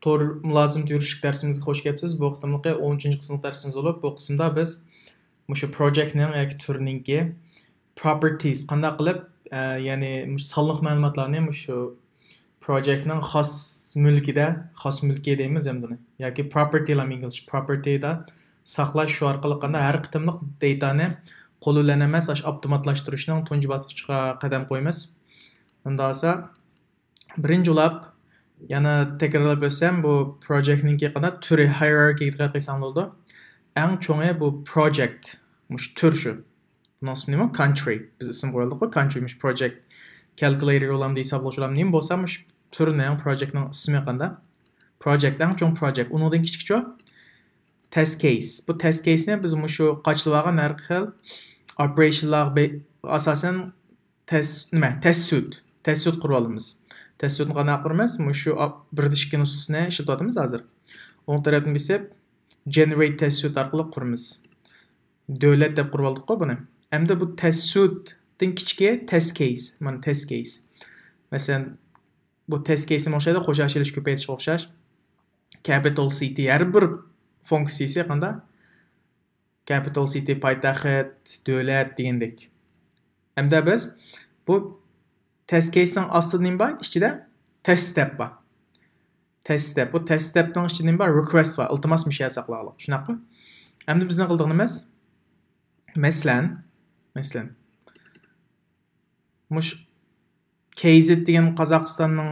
Tor mülazim teorik dersimizge hoş geldiniz. Bu qıtımlıqı 10-cı sınıf dersimiz olup, bu qısımda biz şu projectning yoki türninki properties qanday qilib, ya'ni sonliq ma'lumotlarni şu projectning xos mulki deymiz endi. Yoki propertylar ingliz propertyda saqlash shu orqali qanday har qitimliq datani qo'l bilan emas, avtomatlashtirishning tunji bosqichiga qadam qo'yamiz. Unda esa birinchi ulab yana takrorlab o'tsam, bu projectningki qanday turi hierarchy diqqat qilsam bo'ldi. Eng cho'ngi bu project, mush tur shu. Bunun ismi nima? Country. Biz ism qo'ydik, country mush project. Calculator olam deysa hisoblovchilar nima bo'lsa, mush turning projectning ismi qanday? Project eng cho'ng project. Uningdan kichikcha test case. Bu test case'ni biz mushu qochilib olgan har xil operationlar asosan test suit qurib olamiz. Test suitni qanday quramiz? Mushu 1.2 nusxasini ishlatamiz hozir. O'ng tarafni bisib generate test suit orqali quramiz. Davlat deb qurib oldik-ku buni. Endi bu test suitdan kichigi test case. Mana test case. Masalan, bu test case'ga o'xshaydi, qo'shilish ko'paytirishga o'xshash. Capital city har bir funksiyasi qanday? Capital city poytaxt, davlat degandek. Endi biz bu test case'ning ostida nima bor? Ichida test step bor. Test step. Bu test stepning ichida nima bor? Request bor. Iltimos mishal saqlaylik. Shunaqa. Endi bizning qildig'imiz masalan mush KZ degan Qozog'istonning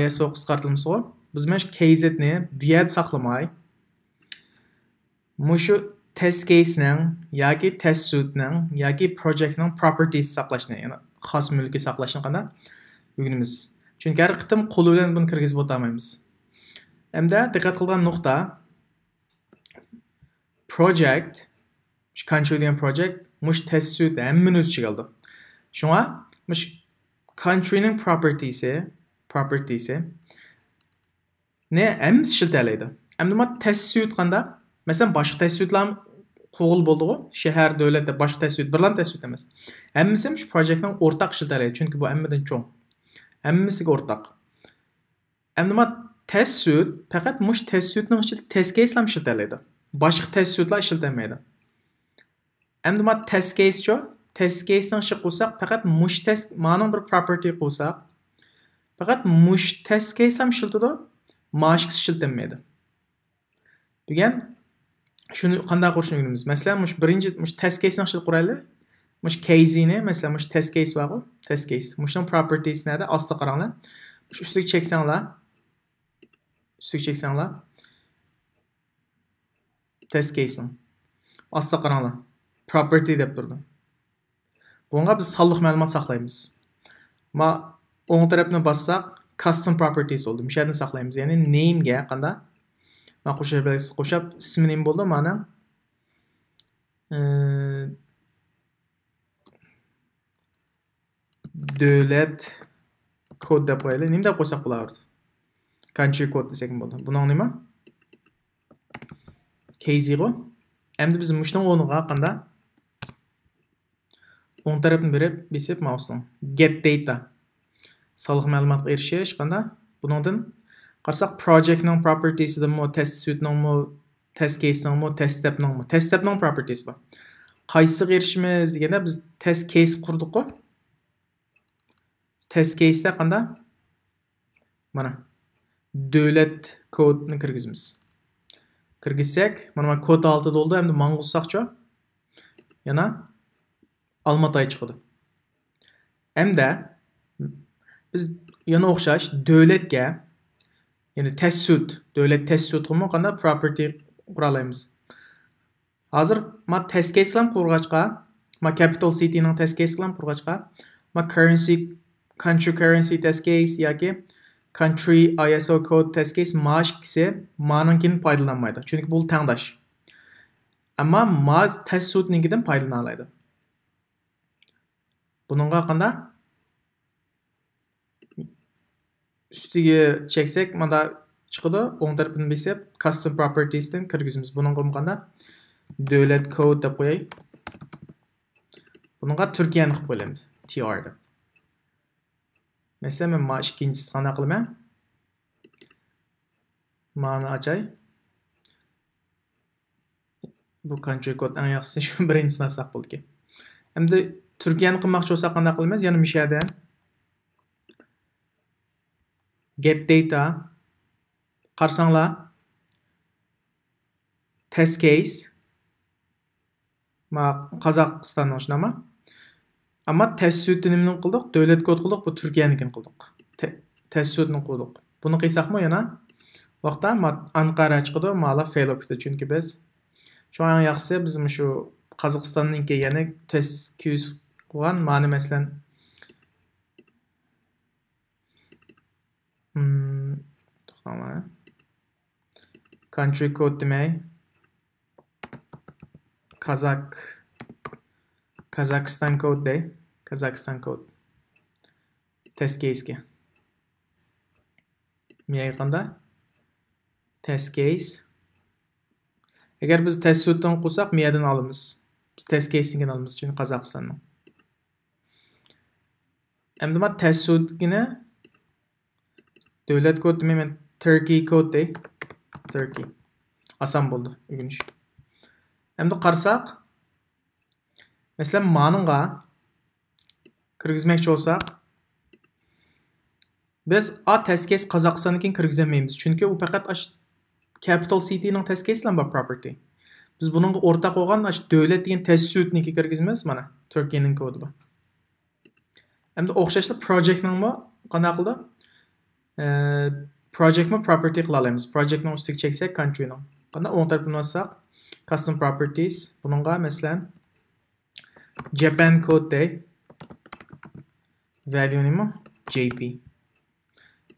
ISO qisqartirilmasi bor. Biz mana shu KZni buyad saqlamay mushu test case'ning yoki test suitning yoki projectning properties saqlashni, ya'ni xos mulki saqlashni qanday o'rganamiz. Chunki har qitim qo'l bilan buni kirgizib o'tmaymiz. Endi diqqat qilgan nuqta project, country degan project mush test suit hammani o'z ichiga oldi. Shunga mush countryning properties'i ne hammasi shiltalaydi. Endi bu test suit qanday? Masalan, boshqa test suitlar qo'g'il bo'ldi-ku, shahar, davlatda boshqa test suit, birlam test suit emas. Hammasi shu projectning o'rtaq shiltalaydi, chunki bu hammadan cho'ng. Hammasiga o'rtaq. Endi bu test suit faqat mush test suitning ichida test case'lar shiltalaydi. Boshqa test suitlar ishlatmaydi. Endi bu test case-chi, test case'ning ichiga qo'ysak, faqat mush test ma'lum bir property qo'ysak, faqat mush test case ham ishlatadi, boshqasi ishlatmaydi. Degan shuni qanday qurishni o'rganamiz. Masalan, birinchi test case'ni ichida quraylik. Case'ni, masalan, test case bor-ku, test case. Mushning properties nada? Ostga qaranglar. Ustiga cheksanglar. Test case'ning ostga qaranglar. Property deb turdi. Bunga biz sonliq ma'lumot saqlaymiz. Ma o'ng tarafni bossaq, custom properties oldu. Mishadni saqlaymiz. Ya'ni name ga qanday? Ma qo'shab ismi nima bo'ldi? Mana davlat kod deb qo'yaylik. Nima deb qo'ysak bo'lardi? Country code desak bo'ldi. Buning nima? K0. Endi biz mushning o'rniga qanday? O'ng tarafni berib, besib mouse'ning get data. Sonliq ma'lumotga erishish qanday? Buningdan qarasak projectning properties'idami, test suit'ningmi, test case'ningmi, test step'ningmi? Test step'ning properties bor. Qaysiga erishimiz deganda biz test case qurdik-ku. Test case'da qanday? Mana davlat kodni kirgizamiz. Kirgizsak, mana kod altida bo'ldi. Endi mang'ussaqcha yana Almatay chiqdi. Endi biz yana o'xshash davlatga, ya'ni test suit, davlat test suit qilmoq qanday property qura olamiz. Hozir ma test case bilan qurg'achqa, ma capital city ning test case bilan qurg'achqa, ma country currency test case yoki country ISO code test case mashqisi ma'nunkin foydalanmaydi. Chunki bu tengdosh. Ammo ma test suitninkidan foydalana oladi. Buningga qanday? Ustiga cheksak, mana chiqadi. O'ng tarafini besib, custom properties'dan kirgizamiz. Buningga qanday? Davlat code deb qo'yay. Buningga Turkiyani qilib qo'yamiz. TR deb. Mesela men ikkinchisi qanday qilaman? Ma'ni acay. Bu country code eng yaxshisi shu birinchisini alsak bo'ldi. Endi Turkiyani qilmoqchi bo'lsak qanday qilamiz? Yana o'sha yerda get data qarsanglar test case ma Qozog'istonning shunami? Ammo test sütini nimani qildik? Davlat kod qildik, bu Turkiyanikini qildik. Test sütini qildik. Buni qilsakmi yana vaqtda Anqara chiqadi, ma'la fail bo'lib ketadi. Chunki biz şu an yaxshisi bizim şu Qozog'istonninki yana test case qilgan ma'ni masalan country code demay Kazakhstan code day. Kazakhstan code. Test case ki. Miye qanda? Test case. Eğer biz test suit'tan qilsak, miyadan olamiz. Biz test case'dan olamiz, çünkü Qozog'istonning. Endi men test suit'gini davlat kod demayman, Turkey code day. Turkey. Oson bo'ldi, o'rganish. Endi qarasak, mesela ma'ningga kirgizmoqchi bo'lsak, biz a test case Qozog'istonnikini kirgizmaymiz, chunki u faqat capital city'ning test case'lan bor property. Biz bununla o'rtaq bo'lgan davlat degan test suit'niki kirgizamiz, mana Turkiyning kodi bu. Endi o'xshashli projectning mi qanday qildi? Projectni property qila olamiz. Projectning ustiga cheksak countryning. Qanday o'ng tarafini olsak, custom properties, bununla masalan Japan code day value nima? JP.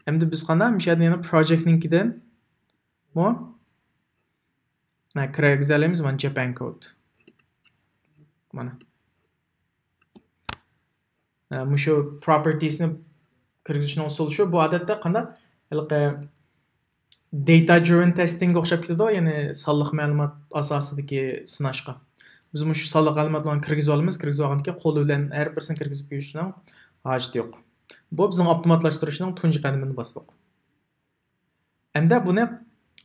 Endi biz qanday mishadi yana projectninkidan bu kirgizamiz mana Japan code. Mana. Mushu propertiesni kirgizishning usuli shu. Bu odatda qanday? Data driven testing o'xshab ketadi, ya'ni sonliq ma'lumot asosidagi sinashga. Biz mushu sonliq ma'lumotlarni kirgizib olamiz, kirgizib olgandan keyin qo'l bilan har birisini kirgizib qo'yishning hojati yo'q. Bu bizning avtomatlashtirishning tunji qadamini bosdik. Endi buni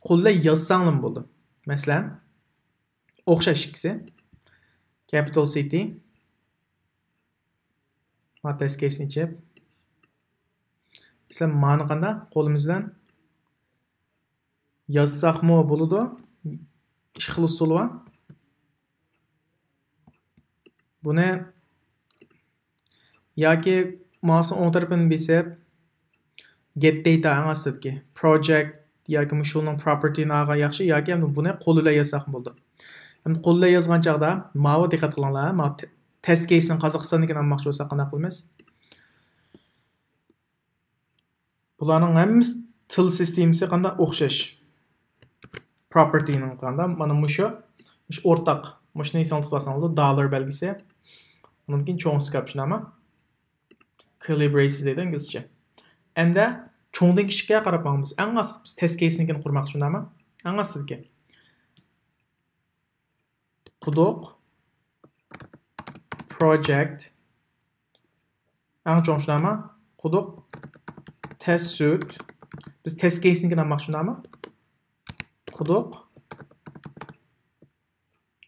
qo'lda yozsanglar bo'ldi. Masalan, o'xshash ikkisi capital city test case'ni chep. Masalan, ma'ni qanday? Qo'limiz bilan yozsaqmi bo'ladi. Ikki xil usul bor. Buni yoki ma'sum o'ng tarafini besib get data angasidagi project yoki mushulning property'ni ag'a yaxshi yoki buni qo'l bilan yozsaq bo'ldi. Endi qo'l bilan yozgan chaqda ma'va diqqat qilinglar. Ma test case'ni Qozog'istonnikini olmoqchi bo'lsak qanday qilamiz? Bularning hammasi til sistemasi qanday o'xshash. Property'ning qanday mana mushu o'rtaq. Mushuni eson tutasan bo'ldi, dollar belgisi. Undan keyin cho'ng scope shunami? Curly braces deydi inglizcha. Endi cho'ngdan kichikka qarab boqamiz. Eng asli biz test case'nikini qurmoqchi shundami? Eng asliki. Quduq project eng cho'ng shundami? Quduq test suit. Biz test case'nikini olmoqchi shundami? Quduq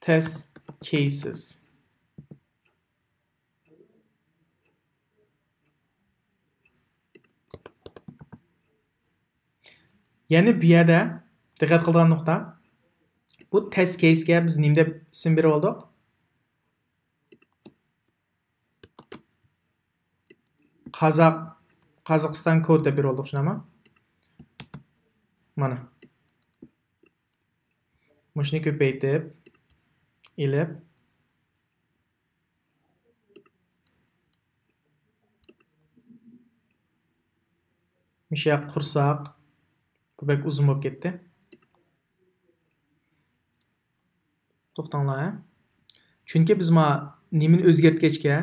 test cases. Yani bu yerda diqqat qiladigan nuqta, bu test case'ga biz nima deb ism berib oldik? Qozog'iston kod deb berib oldik, shunami? Mana. Mushuni ko'paytirib, ilib misha qursak ko'pak uzun bo'lib ketdi. To'xtanglar. Chunki biz nimani o'zgartgachga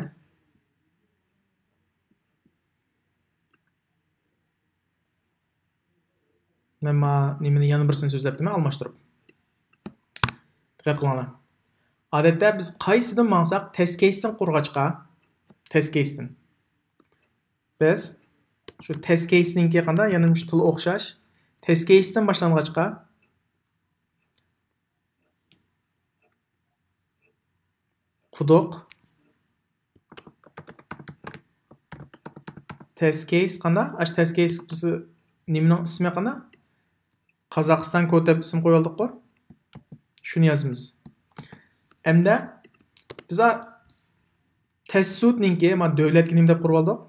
men nimani yana birsini so'zlabdim, almashtirib. Diqqat qilinglar. Odatda biz qaysidan maqsaq test case'dan qurg'achqa, test case'dan biz shu test case'ninki qanday yana shu til o'xshash Test case'den başlangıçqa quduq test case qanda? Aş test case bizi nemening ismi qanda? Qozog'iston kod deb ism qo'yildik-ku. Shuni yozamiz. Endi biz test suitninki ma davlatga nima deb qurib oldik?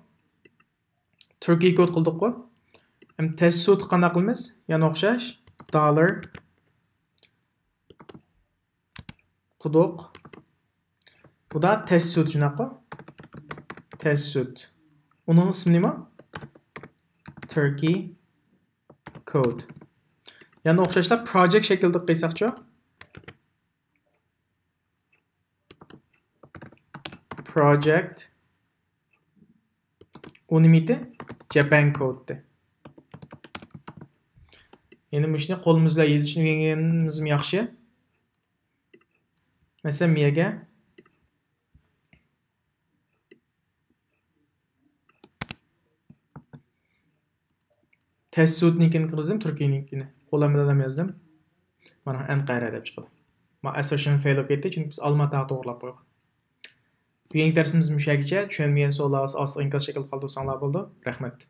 Turkiy kod qildik-ku. Endi test suit qanday qilamiz? Yana o'xshash dollar quduq. Bu da test suit shunaqa. Test suit. Uning ismi nima? Turkey code. Yani o'xshashlar project shaklida qilsaqchi. Project u nima edi? Japan code. Endi buni qo'limizda yozishni o'rganganimiz yaxshi. Masalan, miyaga test suitnikini qildim, Turkiynikini. Qo'limda ham yozdim. Mana Anqara deb chiqdi. Ma assocation fail bo'lib ketdi, chunki biz Olmaotaga to'g'rilab qo'ydik. Bugungi darsimiz mushagicha. Tushunmagan savollar ostida ingliz shaklida qoldirsanlar bo'ldi. Rahmat.